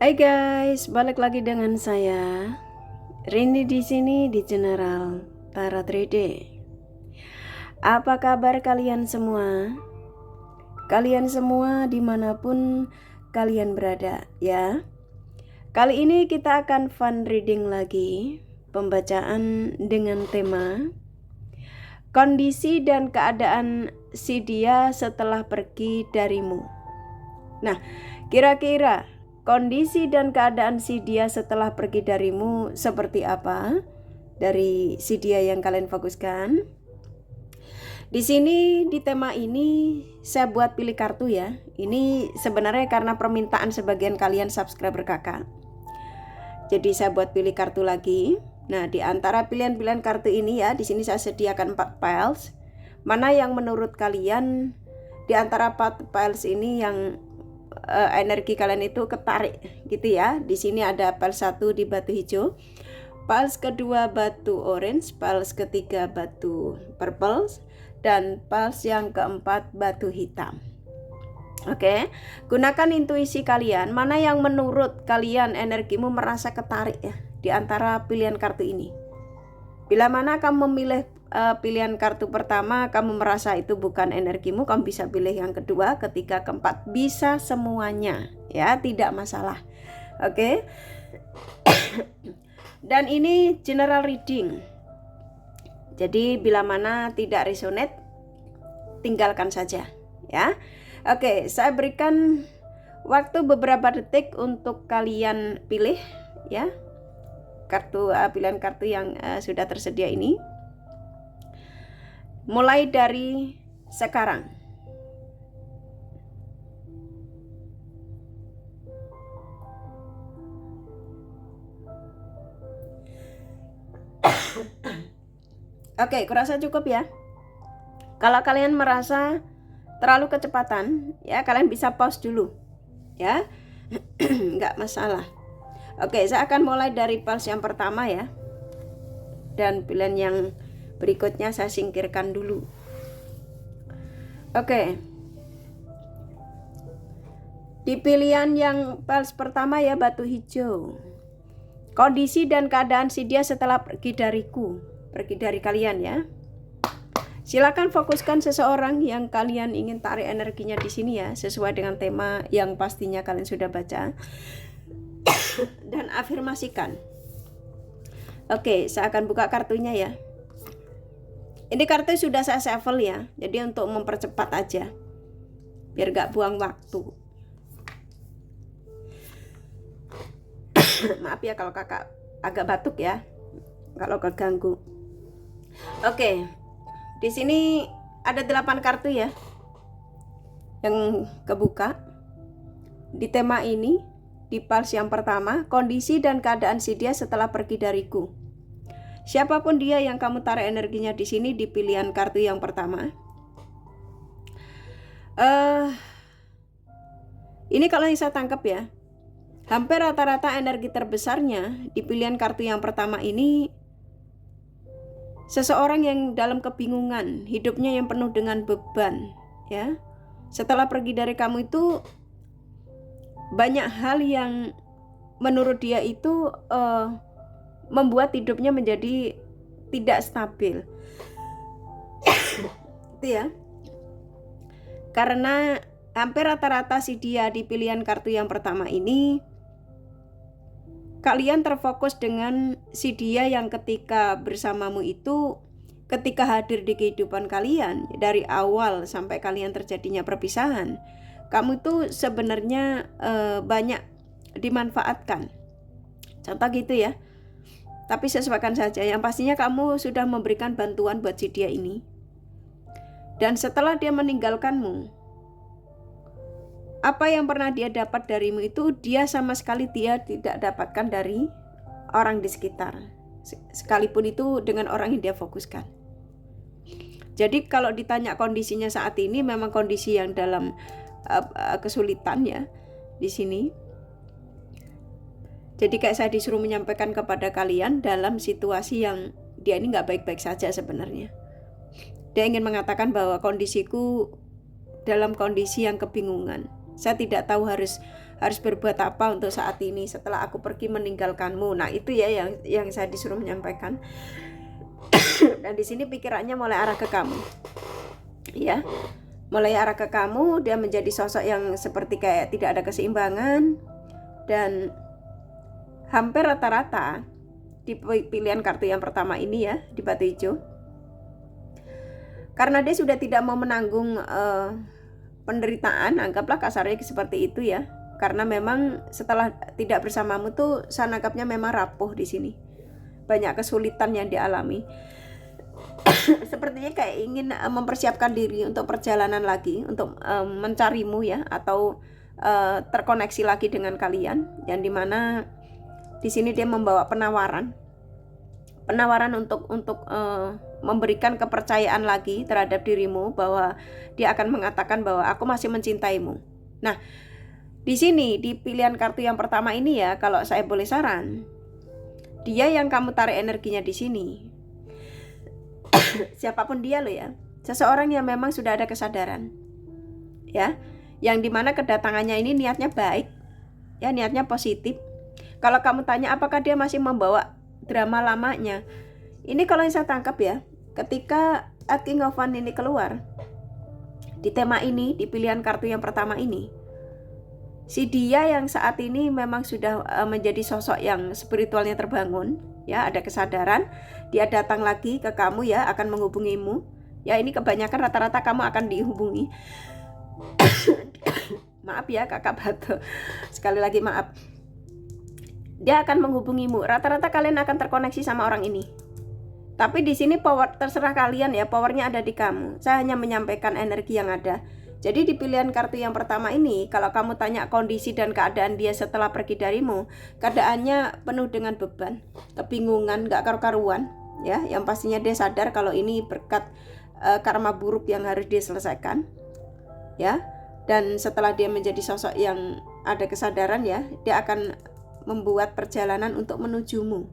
Hai guys, balik lagi dengan saya Rini di sini di General Tarot 3D. Apa kabar kalian semua? Kalian semua dimanapun kalian berada ya. Kali ini kita akan fun reading lagi, pembacaan dengan tema kondisi dan keadaan si dia setelah pergi darimu. Nah, kira-kira kondisi dan keadaan si dia setelah pergi darimu seperti apa dari si dia yang kalian fokuskan? Di sini di tema ini saya buat pilih kartu ya. Ini sebenarnya karena permintaan sebagian kalian subscriber kakak. Jadi saya buat pilih kartu lagi. Nah, di antara pilihan-pilihan kartu ini ya, di sini saya sediakan 4 piles. Mana yang menurut kalian di antara 4 piles ini yang energi kalian itu ketarik gitu ya. Di sini ada piles 1 di batu hijau, piles kedua batu orange, piles ketiga batu purple, dan piles yang keempat batu hitam. Oke, gunakan intuisi kalian, mana yang menurut kalian energimu merasa ketarik ya di antara pilihan kartu ini. Bila mana kamu memilih pilihan kartu pertama, kamu merasa itu bukan energimu, kamu bisa pilih yang kedua, ketiga, keempat, bisa semuanya ya, tidak masalah. Oke. Dan ini general reading. Jadi bila mana tidak resonate, tinggalkan saja ya. Oke, saya berikan waktu beberapa detik untuk kalian pilih ya kartu pilihan kartu yang sudah tersedia ini. Mulai dari sekarang. Oke, kurasa cukup ya. Kalau kalian merasa terlalu kecepatan ya, kalian bisa pause dulu ya. Nggak masalah. Oke, saya akan mulai dari piles yang pertama ya. Dan pilihan yang berikutnya saya singkirkan dulu. Oke. Di pilihan yang piles pertama ya, batu hijau. Kondisi dan keadaan si dia setelah pergi dariku, pergi dari kalian ya. Silakan fokuskan seseorang yang kalian ingin tarik energinya di sini ya, sesuai dengan tema yang pastinya kalian sudah baca. Dan afirmasikan. Oke, saya akan buka kartunya ya. Ini kartu sudah saya shuffle ya, jadi untuk mempercepat aja, biar gak buang waktu. Maaf ya kalau kakak agak batuk ya, kalau keganggu. Oke, di sini ada 8 kartu ya yang kebuka di tema ini. Di piles yang pertama, kondisi dan keadaan si dia setelah pergi dariku. Siapapun dia yang kamu tarik energinya di sini di pilihan kartu yang pertama. Ini kalau yang saya tangkap ya, hampir rata-rata energi terbesarnya di pilihan kartu yang pertama ini seseorang yang dalam kebingungan, hidupnya yang penuh dengan beban ya. Setelah pergi dari kamu itu banyak hal yang menurut dia itu membuat hidupnya menjadi tidak stabil. Itu ya. Karena hampir rata-rata si dia di pilihan kartu yang pertama ini, kalian terfokus dengan si dia yang ketika bersamamu itu, ketika hadir di kehidupan kalian dari awal sampai kalian terjadinya perpisahan, kamu tuh sebenarnya banyak dimanfaatkan. Contoh gitu ya. Tapi sesuaikan saja. Yang pastinya kamu sudah memberikan bantuan buat si dia ini. Dan setelah dia meninggalkanmu, apa yang pernah dia dapat darimu itu dia sama sekali dia tidak dapatkan dari orang di sekitar. Sekalipun itu dengan orang yang dia fokuskan. Jadi kalau ditanya kondisinya saat ini, memang kondisi yang dalam kesulitan ya di sini. Jadi kayak saya disuruh menyampaikan kepada kalian dalam situasi yang dia ini nggak baik-baik saja sebenarnya. Dia ingin mengatakan bahwa kondisiku dalam kondisi yang kebingungan. Saya tidak tahu harus harus berbuat apa untuk saat ini setelah aku pergi meninggalkanmu. Nah itu ya yang saya disuruh menyampaikan. Dan di sini pikirannya mulai arah ke kamu, ya, mulai arah ke kamu. Dia menjadi sosok yang seperti kayak tidak ada keseimbangan, dan hampir rata-rata di pilihan kartu yang pertama ini ya, di batu hijau, karena dia sudah tidak mau menanggung penderitaan, anggaplah kasarnya seperti itu ya. Karena memang setelah tidak bersamamu tuh saya nangkapnya memang rapuh di sini. Banyak kesulitan yang dialami. Sepertinya kayak ingin mempersiapkan diri untuk perjalanan lagi, untuk mencarimu ya, atau terkoneksi lagi dengan kalian, yang dimana di sini dia membawa penawaran untuk memberikan kepercayaan lagi terhadap dirimu, bahwa dia akan mengatakan bahwa aku masih mencintaimu. Nah, di sini di pilihan kartu yang pertama ini ya, kalau saya boleh saran, dia yang kamu tarik energinya di sini. Siapapun dia loh ya, seseorang yang memang sudah ada kesadaran, ya, yang dimana kedatangannya ini niatnya baik, ya, niatnya positif. Kalau kamu tanya apakah dia masih membawa drama lamanya, ini kalau yang saya tangkap ya, ketika King of Wands ini keluar di tema ini, di pilihan kartu yang pertama ini, si dia yang saat ini memang sudah menjadi sosok yang spiritualnya terbangun, ya, ada kesadaran, dia datang lagi ke kamu ya, akan menghubungimu. Ya, ini kebanyakan rata-rata kamu akan dihubungi. Maaf ya kakak batu, sekali lagi maaf. Dia akan menghubungimu. Rata-rata kalian akan terkoneksi sama orang ini. Tapi di sini power terserah kalian ya, powernya ada di kamu. Saya hanya menyampaikan energi yang ada. Jadi di pilihan kartu yang pertama ini, kalau kamu tanya kondisi dan keadaan dia setelah pergi darimu, keadaannya penuh dengan beban, kebingungan, gak karu-karuan, ya. Yang pastinya dia sadar kalau ini berkat karma buruk yang harus dia selesaikan, ya. Dan setelah dia menjadi sosok yang ada kesadaran ya, dia akan membuat perjalanan untuk menujumu,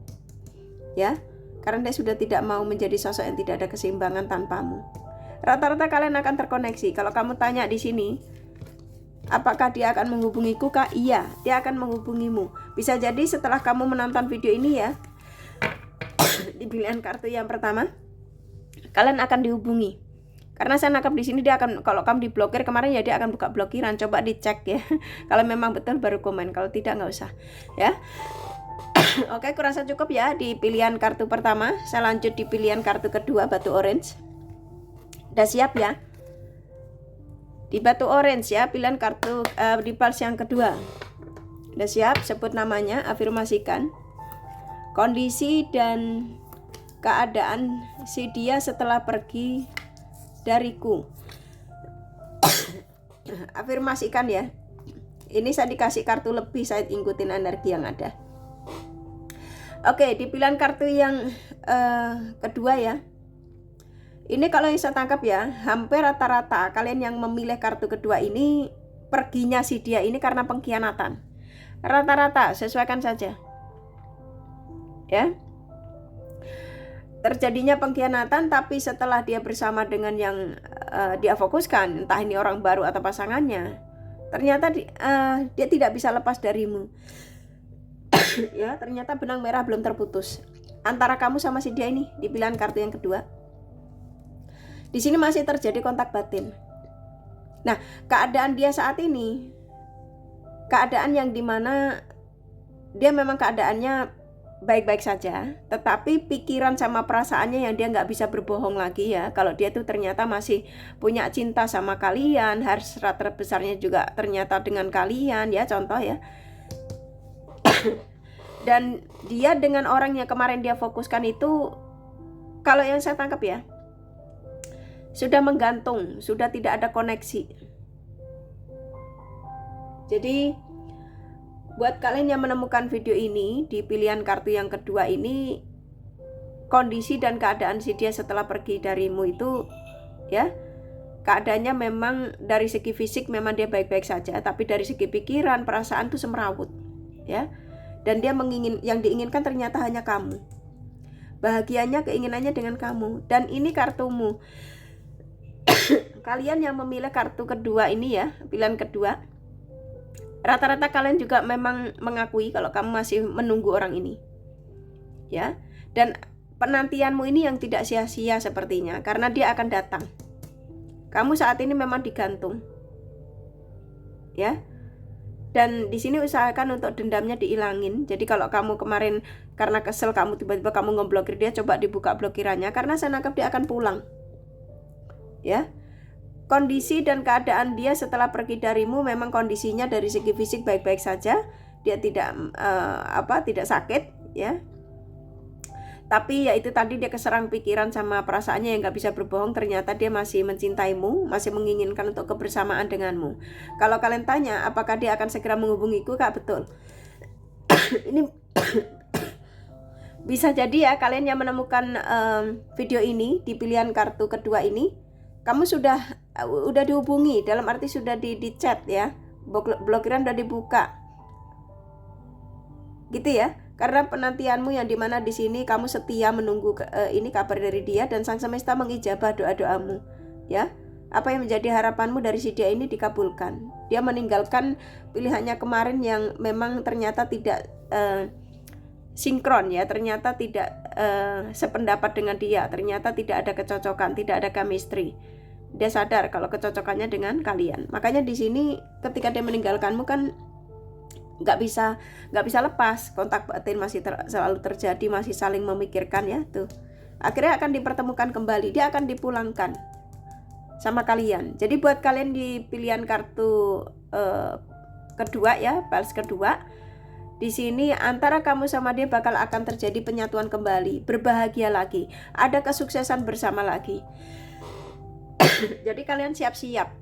ya. Karena dia sudah tidak mau menjadi sosok yang tidak ada keseimbangan tanpamu. Rata-rata kalian akan terkoneksi. Kalau kamu tanya di sini, apakah dia akan menghubungiku kak? Iya, dia akan menghubungimu. Bisa jadi setelah kamu menonton video ini ya, di pilihan kartu yang pertama, kalian akan dihubungi. Karena saya nangkap di sini dia akan, kalau kamu diblokir kemarin ya, dia akan buka blokiran. Coba dicek ya. Kalau memang betul baru komen. Kalau tidak nggak usah, ya. Oke, kurasa cukup ya di pilihan kartu pertama. Saya lanjut di pilihan kartu kedua, batu orange. Udah siap ya? Di batu orange ya, pilihan kartu di pals yang kedua. Udah siap? Sebut namanya, afirmasikan kondisi dan keadaan si dia setelah pergi dariku. Afirmasikan ya. Ini saya dikasih kartu lebih, saya ikutin energi yang ada. Oke, di pilihan kartu yang kedua ya. Ini kalau yang saya tangkap ya, hampir rata-rata kalian yang memilih kartu kedua ini, perginya si dia ini karena pengkhianatan. Rata-rata, sesuaikan saja, ya. Terjadinya pengkhianatan, tapi setelah dia bersama dengan yang dia fokuskan, entah ini orang baru atau pasangannya, ternyata dia tidak bisa lepas darimu. Ya, ternyata benang merah belum terputus antara kamu sama si dia ini di pilihan kartu yang kedua. Di sini masih terjadi kontak batin. Nah, keadaan dia saat ini, keadaan yang dimana dia memang keadaannya baik-baik saja, tetapi pikiran sama perasaannya yang dia nggak bisa berbohong lagi ya. Kalau dia tuh ternyata masih punya cinta sama kalian, hasrat terbesarnya juga ternyata dengan kalian ya, contoh ya. Dan dia dengan orang yang kemarin dia fokuskan itu, kalau yang saya tangkap ya, sudah menggantung, sudah tidak ada koneksi. Jadi buat kalian yang menemukan video ini di pilihan kartu yang kedua ini, kondisi dan keadaan si dia setelah pergi darimu itu ya, keadaannya memang dari segi fisik memang dia baik-baik saja, tapi dari segi pikiran, perasaan tuh semrawut ya. Dan dia yang diinginkan ternyata hanya kamu. Bahagianya, keinginannya dengan kamu. Dan ini kartumu. Kalian yang memilih kartu kedua ini ya, pilihan kedua, Rata-rata kalian juga memang mengakui kalau kamu masih menunggu orang ini, ya. Dan penantianmu ini yang tidak sia-sia sepertinya, karena dia akan datang. Kamu saat ini memang digantung, ya. Dan di sini usahakan untuk dendamnya diilangin. Jadi kalau kamu kemarin karena kesel kamu tiba-tiba kamu ngeblokir dia, coba dibuka blokirannya, karena saya nangkep dia akan pulang, ya. Kondisi dan keadaan dia setelah pergi darimu memang kondisinya dari segi fisik baik-baik saja. Dia tidak sakit, ya. Tapi ya itu tadi, dia keserang pikiran sama perasaannya yang gak bisa berbohong. Ternyata dia masih mencintaimu, masih menginginkan untuk kebersamaan denganmu. Kalau kalian tanya apakah dia akan segera menghubungiku, Kak, betul. Ini bisa jadi ya, kalian yang menemukan video ini di pilihan kartu kedua ini, kamu udah dihubungi, dalam arti sudah di chat, ya. Blokiran udah dibuka, gitu ya. Karena penantianmu yang dimana di sini kamu setia menunggu ini kabar dari dia, dan sang semesta mengijabah doa-doamu, ya. Apa yang menjadi harapanmu dari si dia ini dikabulkan. Dia meninggalkan pilihannya kemarin yang memang ternyata tidak sinkron, ya. Ternyata tidak sependapat dengan dia. Ternyata tidak ada kecocokan, tidak ada chemistry. Dia sadar kalau kecocokannya dengan kalian. Makanya di sini ketika dia meninggalkanmu kan nggak bisa lepas, kontak batin masih selalu terjadi, masih saling memikirkan, ya tuh. Akhirnya akan dipertemukan kembali, dia akan dipulangkan sama kalian. Jadi buat kalian di pilihan kartu kedua, ya, balas kedua, di sini antara kamu sama dia bakal akan terjadi penyatuan kembali, berbahagia lagi, ada kesuksesan bersama lagi. Jadi kalian siap-siap,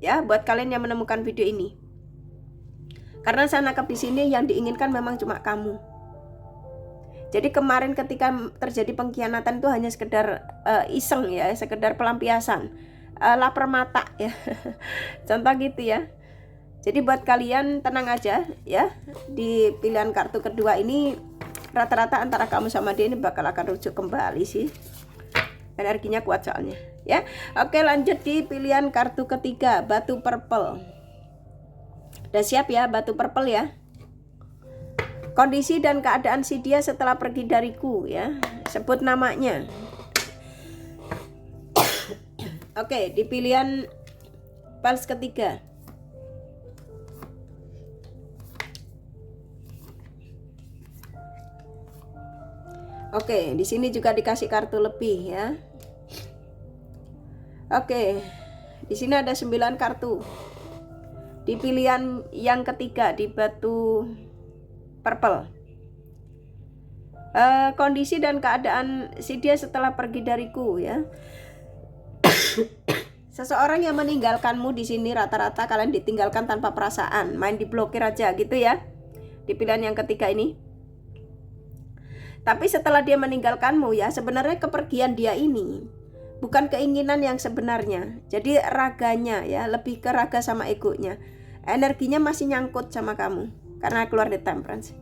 ya, buat kalian yang menemukan video ini. Karena saya nangkap di sini yang diinginkan memang cuma kamu. Jadi kemarin ketika terjadi pengkhianatan itu hanya sekedar iseng, ya, sekedar pelampiasan, lapar mata, ya. Contoh gitu, ya. Jadi buat kalian tenang aja, ya. Di pilihan kartu kedua ini rata-rata antara kamu sama dia ini bakal akan rujuk kembali sih. Energinya kuat soalnya, ya. Oke, lanjut di pilihan kartu ketiga, batu purple. Udah siap ya, batu purple, ya. Kondisi dan keadaan si dia setelah pergi dariku, ya. Sebut namanya. Oke, di pilihan balas ketiga. Oke, di sini juga dikasih kartu lebih, ya. Oke, di sini ada 9 kartu. Di pilihan yang ketiga, di batu purple, kondisi dan keadaan si dia setelah pergi dariku, ya. Seseorang yang meninggalkanmu di sini rata-rata kalian ditinggalkan tanpa perasaan, main diblokir aja gitu, ya. Di pilihan yang ketiga ini. Tapi setelah dia meninggalkanmu, ya, sebenarnya kepergian dia ini bukan keinginan yang sebenarnya. Jadi raganya, ya, lebih ke raga sama egonya. Energinya masih nyangkut sama kamu karena keluar di Temperance.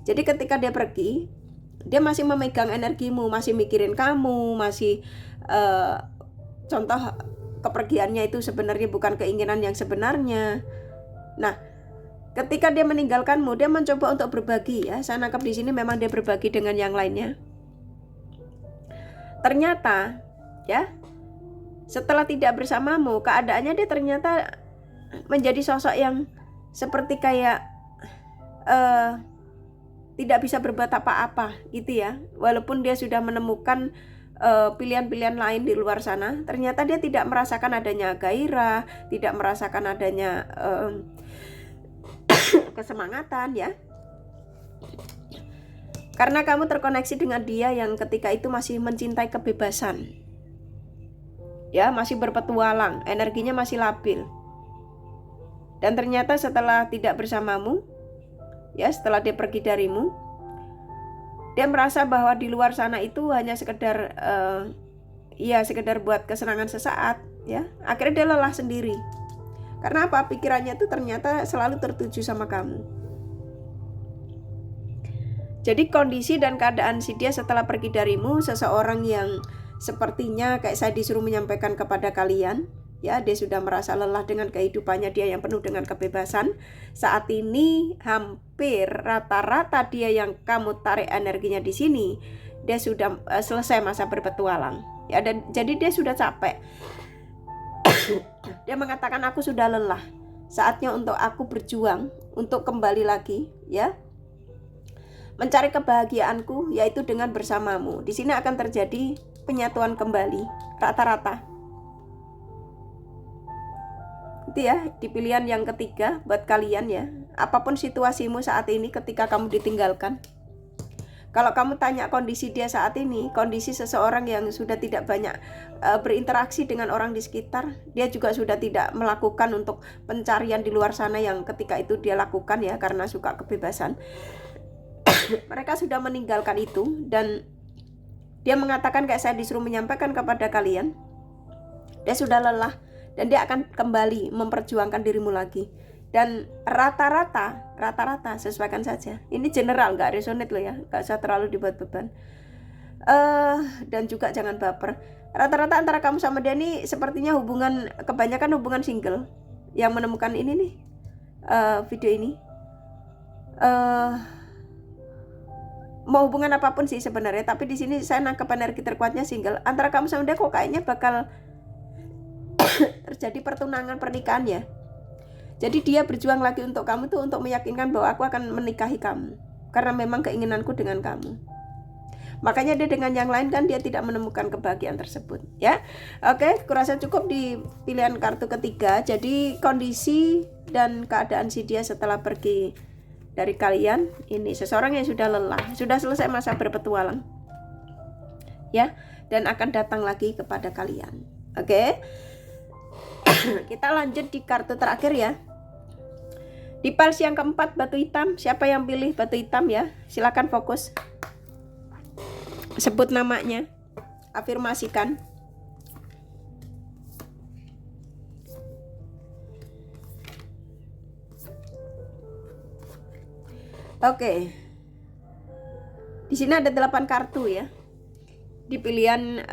Jadi ketika dia pergi, dia masih memegang energimu, masih mikirin kamu, masih contoh kepergiannya itu sebenarnya bukan keinginan yang sebenarnya. Nah, ketika dia meninggalkanmu, dia mencoba untuk berbagi, ya. Saya nangkap di sini memang dia berbagi dengan yang lainnya. Ternyata, ya, setelah tidak bersamamu, keadaannya dia ternyata menjadi sosok yang seperti kayak tidak bisa berbuat apa-apa, gitu, ya. Walaupun dia sudah menemukan pilihan-pilihan lain di luar sana, ternyata dia tidak merasakan adanya gairah, tidak merasakan adanya kesemangatan, ya. Karena kamu terkoneksi dengan dia yang ketika itu masih mencintai kebebasan, ya, masih berpetualang, energinya masih labil. Dan ternyata setelah tidak bersamamu, ya, setelah dia pergi darimu, dia merasa bahwa di luar sana itu hanya sekedar sekedar buat kesenangan sesaat, ya. Akhirnya dia lelah sendiri. Karena apa? Pikirannya itu ternyata selalu tertuju sama kamu. Jadi kondisi dan keadaan si dia setelah pergi darimu, seseorang yang sepertinya kayak saya disuruh menyampaikan kepada kalian, Ya, dia sudah merasa lelah dengan kehidupannya dia yang penuh dengan kebebasan. Saat ini hampir rata-rata dia yang kamu tarik energinya di sini, dia sudah selesai masa berpetualang. Ya, dan jadi dia sudah capek. Dia mengatakan aku sudah lelah. Saatnya untuk aku berjuang untuk kembali lagi, ya. Mencari kebahagiaanku yaitu dengan bersamamu. Di sini akan terjadi penyatuan kembali rata-rata. Itu ya, di pilihan yang ketiga buat kalian ya. Apapun situasimu saat ini ketika kamu ditinggalkan. Kalau kamu tanya kondisi dia saat ini, kondisi seseorang yang sudah tidak banyak berinteraksi dengan orang di sekitar, dia juga sudah tidak melakukan untuk pencarian di luar sana yang ketika itu dia lakukan ya karena suka kebebasan. Mereka sudah meninggalkan itu dan dia mengatakan kayak saya disuruh menyampaikan kepada kalian, dia sudah lelah dan dia akan kembali memperjuangkan dirimu lagi. Dan rata-rata sesuaikan saja. Ini general, nggak resonate loh ya, nggak usah terlalu dibuat beban. Dan juga jangan baper. Rata-rata antara kamu sama dia ini sepertinya kebanyakan hubungan single yang menemukan ini nih video ini. Mau hubungan apapun sih sebenarnya, tapi di sini saya nangkep energi terkuatnya single. Antara kamu sama dia kok kayaknya bakal terjadi pertunangan pernikahan ya. Jadi dia berjuang lagi untuk kamu tuh untuk meyakinkan bahwa aku akan menikahi kamu karena memang keinginanku dengan kamu. Makanya dia dengan yang lain kan dia tidak menemukan kebahagiaan tersebut ya. Oke, kurasa cukup di pilihan kartu ketiga. Jadi kondisi dan keadaan si dia setelah pergi dari kalian ini seseorang yang sudah lelah, sudah selesai masa berpetualang ya, dan akan datang lagi kepada kalian. Oke. Kita lanjut di kartu terakhir ya. Di pals yang keempat batu hitam. Siapa yang pilih batu hitam ya? Silakan fokus. Sebut namanya. Afirmasikan. Oke. Di sini ada 8 kartu ya. Di pilihan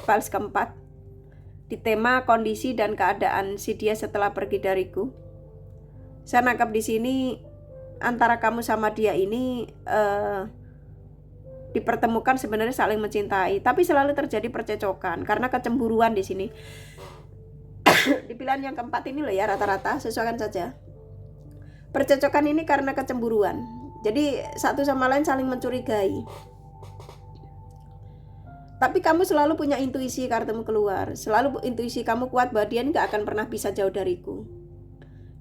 pals keempat. Di tema kondisi dan keadaan si dia setelah pergi dariku. Saya nangkap di sini antara kamu sama dia ini dipertemukan sebenarnya saling mencintai, tapi selalu terjadi percecokan karena kecemburuan di sini. Di pilihan yang keempat ini loh ya, rata-rata sesuaikan saja. Percecokan ini karena kecemburuan. Jadi satu sama lain saling mencurigai. Tapi kamu selalu punya intuisi, kartumu keluar. Selalu intuisi kamu kuat bahwa dia nggak akan pernah bisa jauh dariku.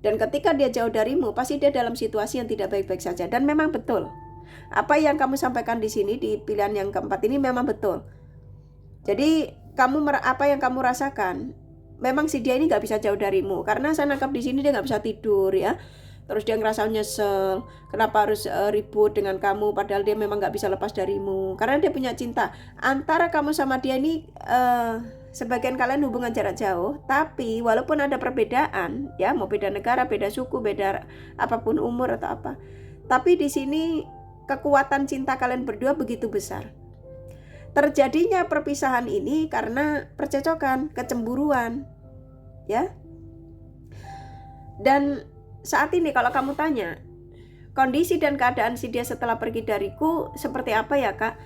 Dan ketika dia jauh darimu, pasti dia dalam situasi yang tidak baik-baik saja. Dan memang betul. Apa yang kamu sampaikan di sini di pilihan yang keempat ini memang betul. Jadi apa yang kamu rasakan, memang si dia ini nggak bisa jauh darimu. Karena saya nangkap di sini dia nggak bisa tidur ya. Terus dia ngerasa nyesel, kenapa harus ribut dengan kamu padahal dia memang gak bisa lepas darimu. Karena dia punya cinta. Antara kamu sama dia ini sebagian kalian hubungan jarak jauh, tapi walaupun ada perbedaan, ya mau beda negara, beda suku, beda apapun umur atau apa, tapi di sini kekuatan cinta kalian berdua begitu besar. Terjadinya perpisahan ini karena percecokan, kecemburuan, ya. Dan saat ini kalau kamu tanya kondisi dan keadaan si dia setelah pergi dariku seperti apa ya kak?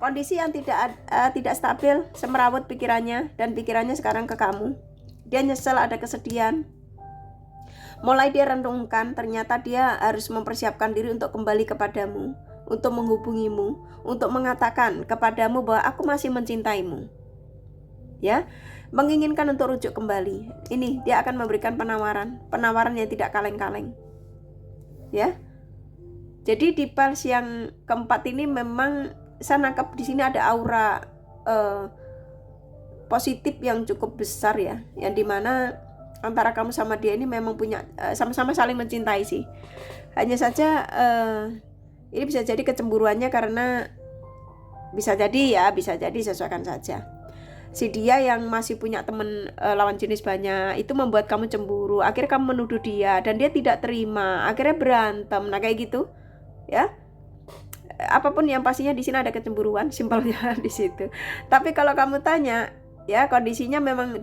Kondisi yang tidak stabil, semerawut pikirannya dan pikirannya sekarang ke kamu. Dia nyesel, ada kesedihan. Mulai dia renungkan, ternyata dia harus mempersiapkan diri untuk kembali kepadamu, untuk menghubungimu, untuk mengatakan kepadamu bahwa aku masih mencintaimu. Ya, menginginkan untuk rujuk kembali. Ini dia akan memberikan penawaran yang tidak kaleng-kaleng. Ya. Jadi di pals yang keempat ini memang saya nangkap di sini ada aura positif yang cukup besar ya, yang dimana antara kamu sama dia ini memang punya sama-sama saling mencintai sih. Hanya saja ini bisa jadi kecemburuannya karena bisa jadi sesuaikan saja. Si dia yang masih punya teman lawan jenis banyak itu membuat kamu cemburu, akhirnya kamu menuduh dia dan dia tidak terima, akhirnya berantem. Nah kayak gitu ya, apapun yang pastinya di sini ada kecemburuan, simpelnya di situ. Tapi kalau kamu tanya Ya, kondisinya memang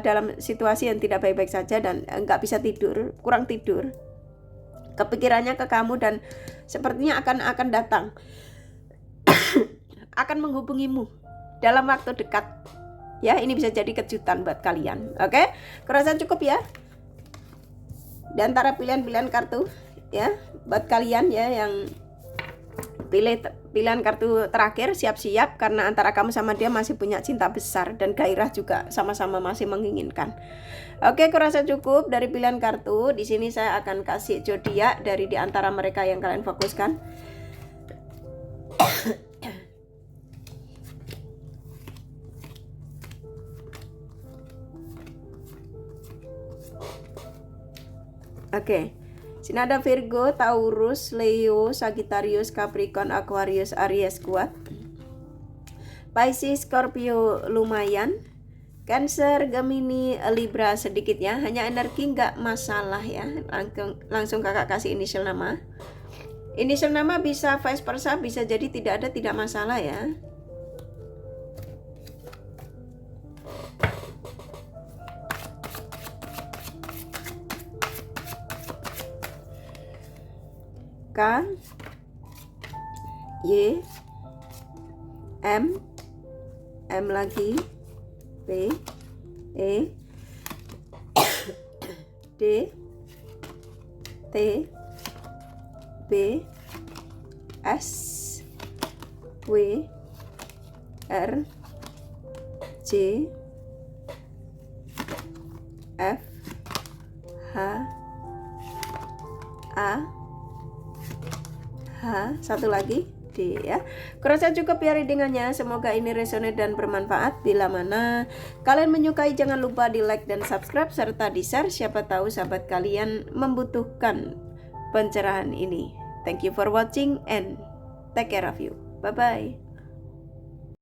dalam situasi yang tidak baik-baik saja dan nggak bisa tidur, kurang tidur. Kepikirannya ke kamu dan sepertinya akan datang, akan menghubungimu dalam waktu dekat. Ya, ini bisa jadi kejutan buat kalian. Oke, kurasa cukup ya. Di antara pilihan-pilihan kartu ya, buat kalian ya yang pilih pilihan kartu terakhir, siap-siap karena antara kamu sama dia masih punya cinta besar dan gairah juga sama-sama masih menginginkan. Oke, kurasa cukup dari pilihan kartu. Di sini saya akan kasih zodiak dari di antara mereka yang kalian fokuskan. Oke. Sini ada Virgo, Taurus, Leo, Sagittarius, Capricorn, Aquarius, Aries kuat. Pisces, Scorpio lumayan. Cancer, Gemini, Libra sedikit ya. Hanya energi nggak masalah ya. Langsung kakak kasih inisial nama. Inisial nama bisa vice versa, bisa jadi tidak ada, tidak masalah ya. K, Y, M lagi, P, E, D, T, B, S, W, R, J, F, H, A, satu lagi D ya. Kurasa cukup ya readingannya. Semoga ini resonate dan bermanfaat. Bila mana kalian menyukai, jangan lupa di like dan subscribe serta di share. Siapa tahu sahabat kalian membutuhkan pencerahan ini. Thank you for watching and take care of you. Bye bye.